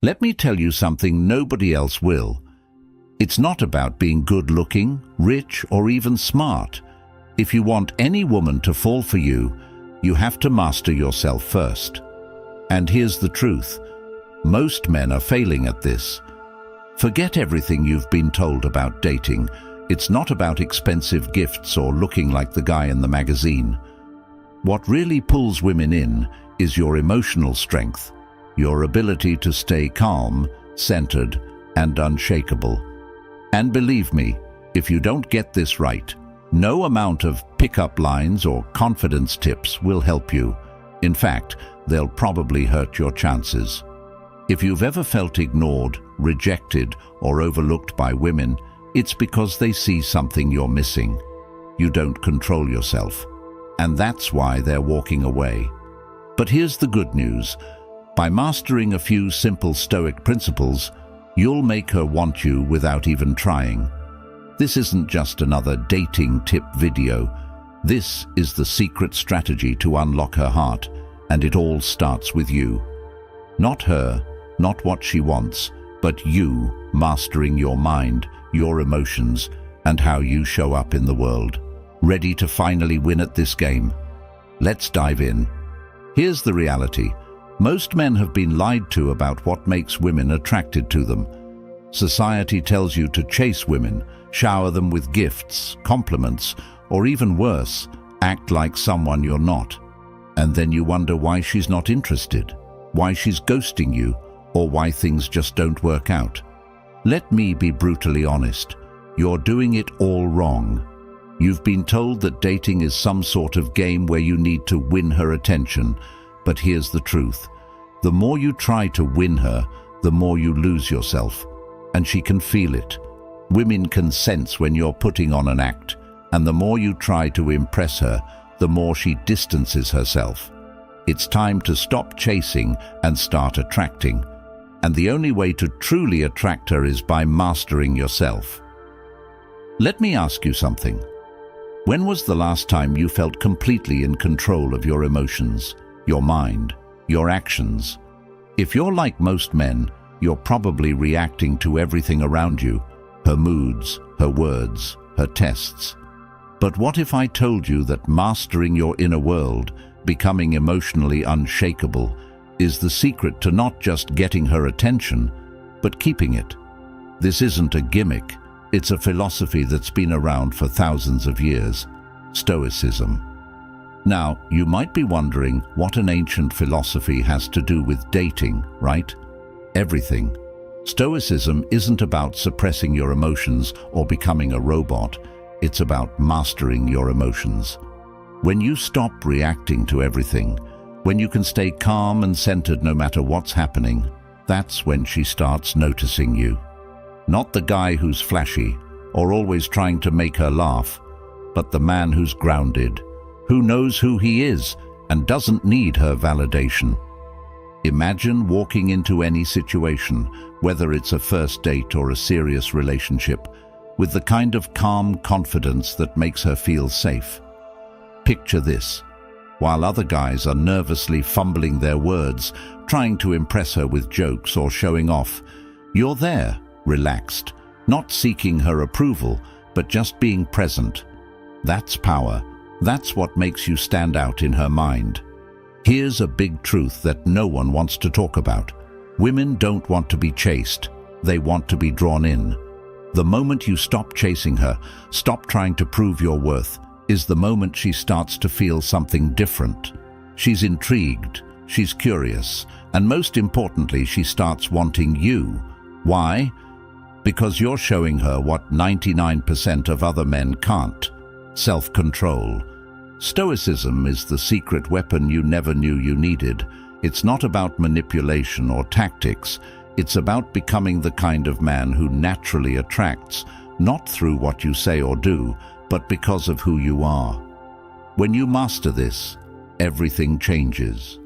Let me tell you something nobody else will. It's not about being good-looking, rich, or even smart. If you want any woman to fall for you, you have to master yourself first. And here's the truth. Most men are failing at this. Forget everything you've been told about dating. It's not about expensive gifts or looking like the guy in the magazine. What really pulls women in is your emotional strength, your ability to stay calm, centered, and unshakable. And believe me, if you don't get this right, no amount of pickup lines or confidence tips will help you. In fact, they'll probably hurt your chances. If you've ever felt ignored, rejected, or overlooked by women, it's because they see something you're missing. You don't control yourself. And that's why they're walking away. But here's the good news. By mastering a few simple Stoic principles, you'll make her want you without even trying. This isn't just another dating tip video. This is the secret strategy to unlock her heart, and it all starts with you. Not her, not what she wants, but you mastering your mind, your emotions, and how you show up in the world. Ready to finally win at this game? Let's dive in. Here's the reality. Most men have been lied to about what makes women attracted to them. Society tells you to chase women, shower them with gifts, compliments, or even worse, act like someone you're not. And then you wonder why she's not interested, why she's ghosting you, or why things just don't work out. Let me be brutally honest. You're doing it all wrong. You've been told that dating is some sort of game where you need to win her attention. But here's the truth. The more you try to win her, the more you lose yourself. And she can feel it. Women can sense when you're putting on an act. And the more you try to impress her, the more she distances herself. It's time to stop chasing and start attracting. And the only way to truly attract her is by mastering yourself. Let me ask you something. When was the last time you felt completely in control of your emotions, your mind, your actions? If you're like most men, you're probably reacting to everything around you, her moods, her words, her tests. But what if I told you that mastering your inner world, becoming emotionally unshakable, is the secret to not just getting her attention, but keeping it? This isn't a gimmick. It's a philosophy that's been around for thousands of years, Stoicism. Now, you might be wondering what an ancient philosophy has to do with dating, right? Everything. Stoicism isn't about suppressing your emotions or becoming a robot. It's about mastering your emotions. When you stop reacting to everything, when you can stay calm and centered no matter what's happening, that's when she starts noticing you. Not the guy who's flashy or always trying to make her laugh, but the man who's grounded, who knows who he is and doesn't need her validation. Imagine walking into any situation, whether it's a first date or a serious relationship, with the kind of calm confidence that makes her feel safe. Picture this. While other guys are nervously fumbling their words, trying to impress her with jokes or showing off, you're there, relaxed, not seeking her approval, but just being present. That's power. That's what makes you stand out in her mind. Here's a big truth that no one wants to talk about. Women don't want to be chased. They want to be drawn in. The moment you stop chasing her, stop trying to prove your worth, is the moment she starts to feel something different. She's intrigued, she's curious, and most importantly, she starts wanting you. Why? Because you're showing her what 99% of other men can't: self-control. Stoicism is the secret weapon you never knew you needed. It's not about manipulation or tactics. It's about becoming the kind of man who naturally attracts, not through what you say or do, but because of who you are. When you master this, everything changes.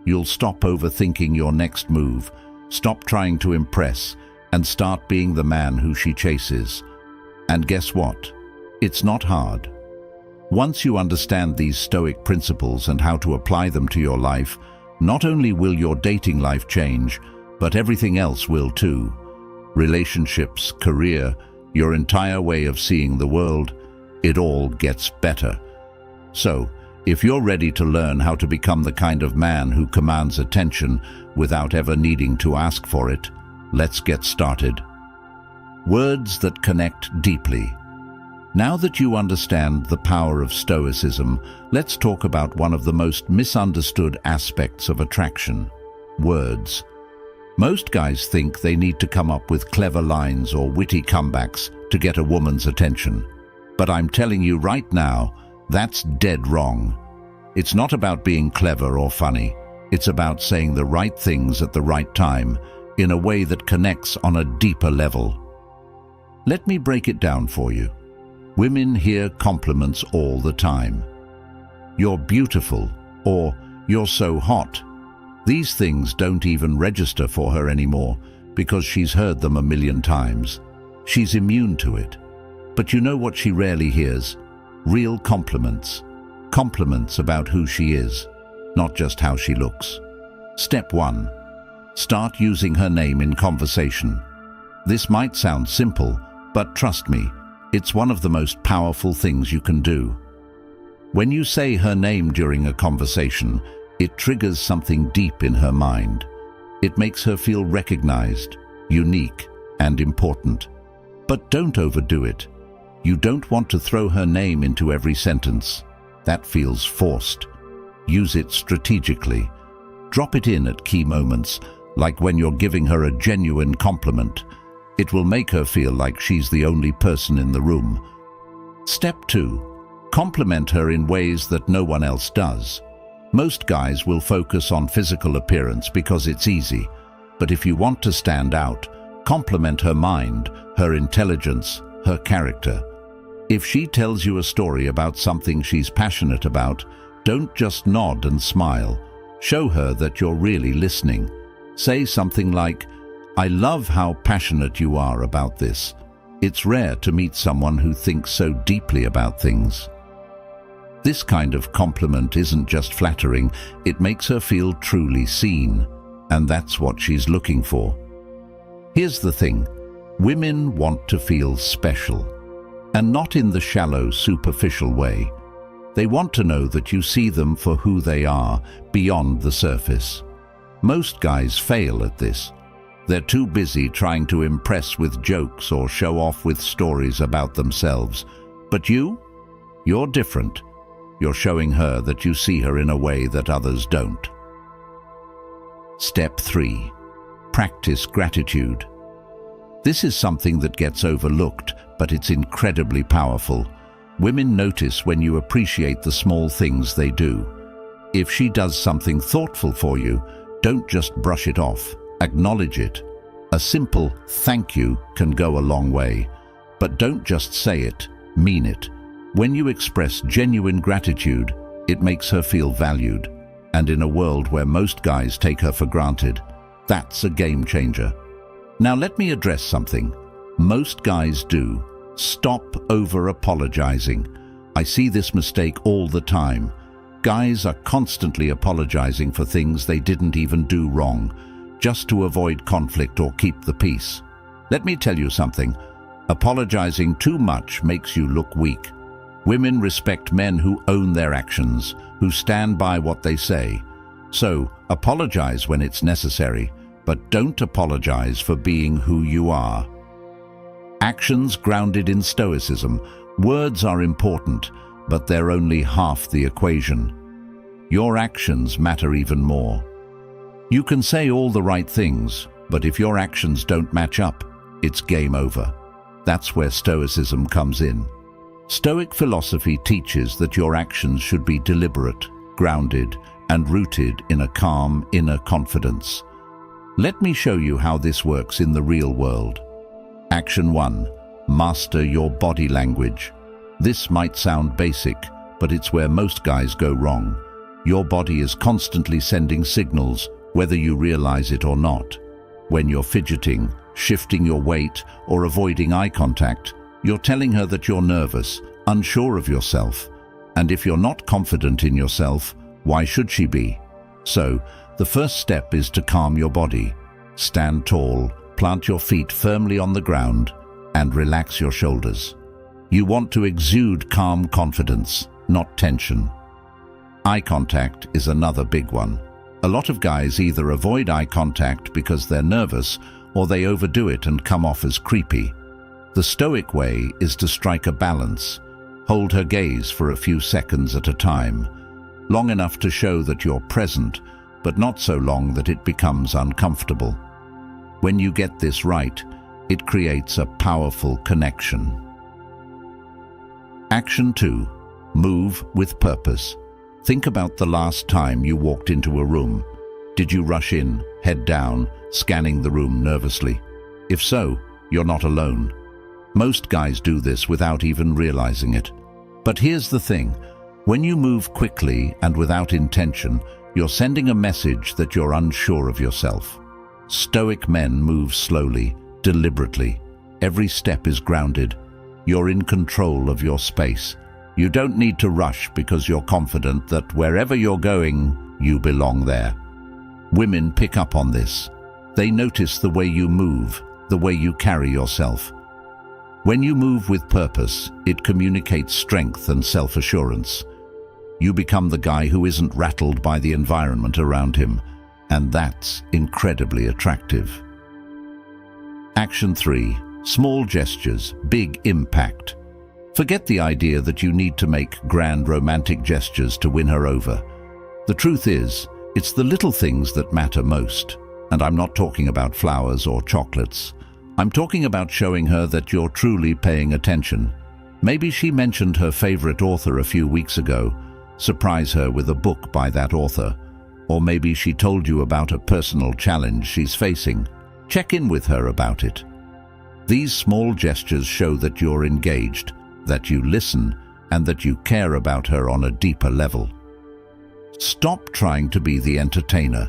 You'll stop overthinking your next move, stop trying to impress, and start being the man who she chases. And guess what? It's not hard. Once you understand these Stoic principles and how to apply them to your life, not only will your dating life change, but everything else will too. Relationships, career, your entire way of seeing the world, it all gets better. So, if you're ready to learn how to become the kind of man who commands attention without ever needing to ask for it, let's get started. Words that connect deeply. Now that you understand the power of Stoicism, let's talk about one of the most misunderstood aspects of attraction: words. Most guys think they need to come up with clever lines or witty comebacks to get a woman's attention. But I'm telling you right now, that's dead wrong. It's not about being clever or funny. It's about saying the right things at the right time, in a way that connects on a deeper level. Let me break it down for you. Women hear compliments all the time. "You're beautiful," or "You're so hot." These things don't even register for her anymore because she's heard them a million times. She's immune to it. But you know what she rarely hears? Real compliments. Compliments about who she is, not just how she looks. Step 1. Start using her name in conversation. This might sound simple, but trust me, it's one of the most powerful things you can do. When you say her name during a conversation, it triggers something deep in her mind. It makes her feel recognized, unique, and important. But don't overdo it. You don't want to throw her name into every sentence. That feels forced. Use it strategically. Drop it in at key moments, like when you're giving her a genuine compliment. It will make her feel like she's the only person in the room. Step 2. Compliment her in ways that no one else does. Most guys will focus on physical appearance because it's easy. But if you want to stand out, compliment her mind, her intelligence, her character. If she tells you a story about something she's passionate about, don't just nod and smile. Show her that you're really listening. Say something like, "I love how passionate you are about this. It's rare to meet someone who thinks so deeply about things." This kind of compliment isn't just flattering, it makes her feel truly seen, and that's what she's looking for. Here's the thing, women want to feel special, and not in the shallow, superficial way. They want to know that you see them for who they are, beyond the surface. Most guys fail at this. They're too busy trying to impress with jokes or show off with stories about themselves. But you're different. You're showing her that you see her in a way that others don't. Step 3. Practice gratitude. This is something that gets overlooked, but it's incredibly powerful. Women notice when you appreciate the small things they do. If she does something thoughtful for you, don't just brush it off. Acknowledge it. A simple thank you can go a long way. But don't just say it, mean it. When you express genuine gratitude, it makes her feel valued. And in a world where most guys take her for granted, that's a game changer. Now let me address something most guys do. Stop over-apologizing. I see this mistake all the time. Guys are constantly apologizing for things they didn't even do wrong, just to avoid conflict or keep the peace. Let me tell you something. Apologizing too much makes you look weak. Women respect men who own their actions, who stand by what they say. So, apologize when it's necessary, but don't apologize for being who you are. Actions grounded in Stoicism. Words are important, but they're only half the equation. Your actions matter even more. You can say all the right things, but if your actions don't match up, it's game over. That's where Stoicism comes in. Stoic philosophy teaches that your actions should be deliberate, grounded, and rooted in a calm inner confidence. Let me show you how this works in the real world. Action 1. Master your body language. This might sound basic, but it's where most guys go wrong. Your body is constantly sending signals, whether you realize it or not. When you're fidgeting, shifting your weight, or avoiding eye contact, you're telling her that you're nervous, unsure of yourself. And if you're not confident in yourself, why should she be? So, the first step is to calm your body. Stand tall, plant your feet firmly on the ground, and relax your shoulders. You want to exude calm confidence, not tension. Eye contact is another big one. A lot of guys either avoid eye contact because they're nervous, or they overdo it and come off as creepy. The Stoic way is to strike a balance. Hold her gaze for a few seconds at a time, long enough to show that you're present, but not so long that it becomes uncomfortable. When you get this right, it creates a powerful connection. Action 2. Move with purpose. Think about the last time you walked into a room. Did you rush in, head down, scanning the room nervously? If so, you're not alone. Most guys do this without even realizing it. But here's the thing. When you move quickly and without intention, you're sending a message that you're unsure of yourself. Stoic men move slowly, deliberately. Every step is grounded. You're in control of your space. You don't need to rush because you're confident that wherever you're going, you belong there. Women pick up on this. They notice the way you move, the way you carry yourself. When you move with purpose, it communicates strength and self-assurance. You become the guy who isn't rattled by the environment around him, and that's incredibly attractive. Action 3. Small gestures, big impact. Forget the idea that you need to make grand romantic gestures to win her over. The truth is, it's the little things that matter most. And I'm not talking about flowers or chocolates. I'm talking about showing her that you're truly paying attention. Maybe she mentioned her favorite author a few weeks ago. Surprise her with a book by that author. Or maybe she told you about a personal challenge she's facing. Check in with her about it. These small gestures show that you're engaged, that you listen, and that you care about her on a deeper level. Stop trying to be the entertainer.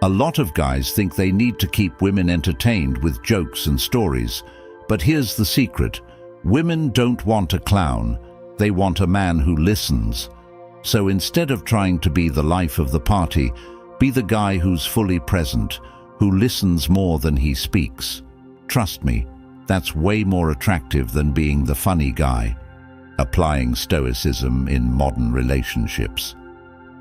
A lot of guys think they need to keep women entertained with jokes and stories, but here's the secret. Women don't want a clown, they want a man who listens. So instead of trying to be the life of the party, be the guy who's fully present, who listens more than he speaks. Trust me, that's way more attractive than being the funny guy. Applying Stoicism in modern relationships.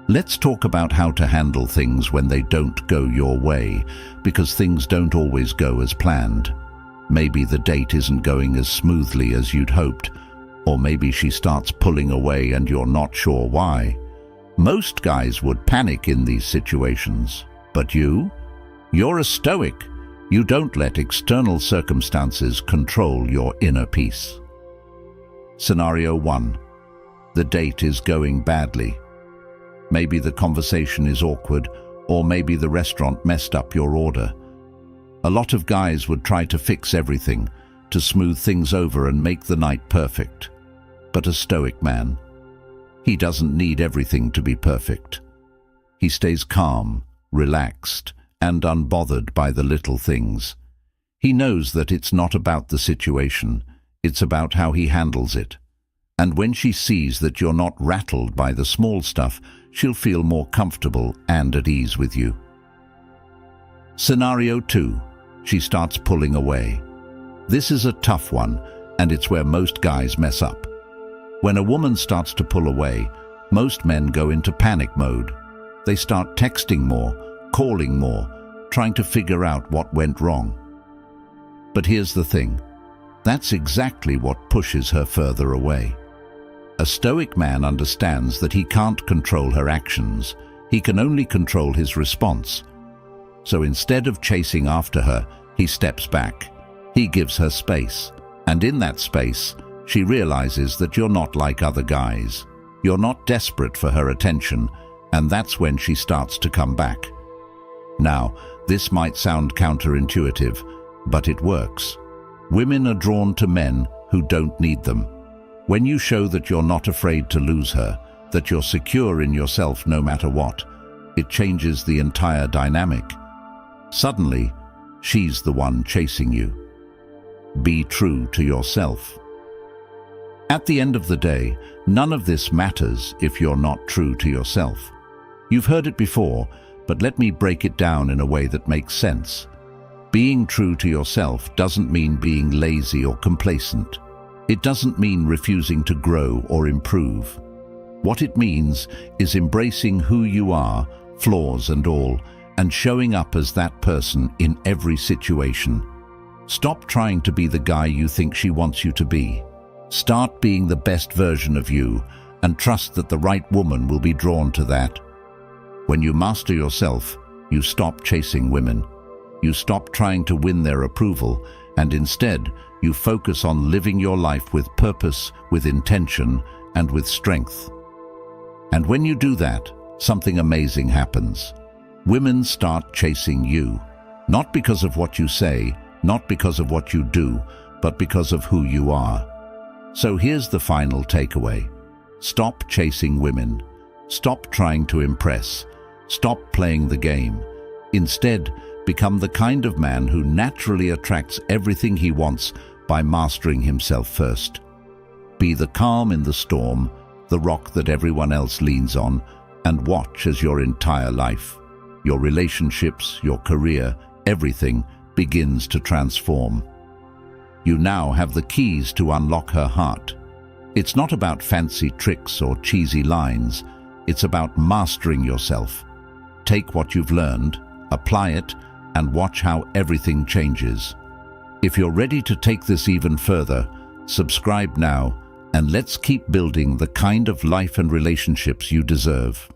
Let's talk about how to handle things when they don't go your way, because things don't always go as planned. Maybe the date isn't going as smoothly as you'd hoped, or maybe she starts pulling away and you're not sure why. Most guys would panic in these situations, but you're a Stoic. You don't let external circumstances control your inner peace. Scenario 1. The date is going badly. Maybe the conversation is awkward, or maybe the restaurant messed up your order. A lot of guys would try to fix everything, to smooth things over and make the night perfect. But a Stoic man, he doesn't need everything to be perfect. He stays calm, relaxed, and unbothered by the little things. He knows that it's not about the situation, it's about how he handles it. And when she sees that you're not rattled by the small stuff, she'll feel more comfortable and at ease with you. Scenario 2. She starts pulling away. This is a tough one, and it's where most guys mess up. When a woman starts to pull away, most men go into panic mode. They start texting more, calling more, trying to figure out what went wrong. But here's the thing. That's exactly what pushes her further away. A Stoic man understands that he can't control her actions. He can only control his response. So instead of chasing after her, he steps back. He gives her space. And in that space, she realizes that you're not like other guys. You're not desperate for her attention, and that's when she starts to come back. Now, this might sound counterintuitive, but it works. Women are drawn to men who don't need them. When you show that you're not afraid to lose her, that you're secure in yourself no matter what, it changes the entire dynamic. Suddenly, she's the one chasing you. Be true to yourself. At the end of the day, none of this matters if you're not true to yourself. You've heard it before, but let me break it down in a way that makes sense. Being true to yourself doesn't mean being lazy or complacent. It doesn't mean refusing to grow or improve. What it means is embracing who you are, flaws and all, and showing up as that person in every situation. Stop trying to be the guy you think she wants you to be. Start being the best version of you, and trust that the right woman will be drawn to that. When you master yourself, you stop chasing women. You stop trying to win their approval, and instead, you focus on living your life with purpose, with intention, and with strength. And when you do that, something amazing happens. Women start chasing you, not because of what you say, not because of what you do, but because of who you are. So here's the final takeaway. Stop chasing women. Stop trying to impress. Stop playing the game. Instead, become the kind of man who naturally attracts everything he wants by mastering himself first. Be the calm in the storm, the rock that everyone else leans on, and watch as your entire life, your relationships, your career, everything begins to transform. You now have the keys to unlock her heart. It's not about fancy tricks or cheesy lines. It's about mastering yourself. Take what you've learned, apply it, and watch how everything changes. If you're ready to take this even further, subscribe now, and let's keep building the kind of life and relationships you deserve.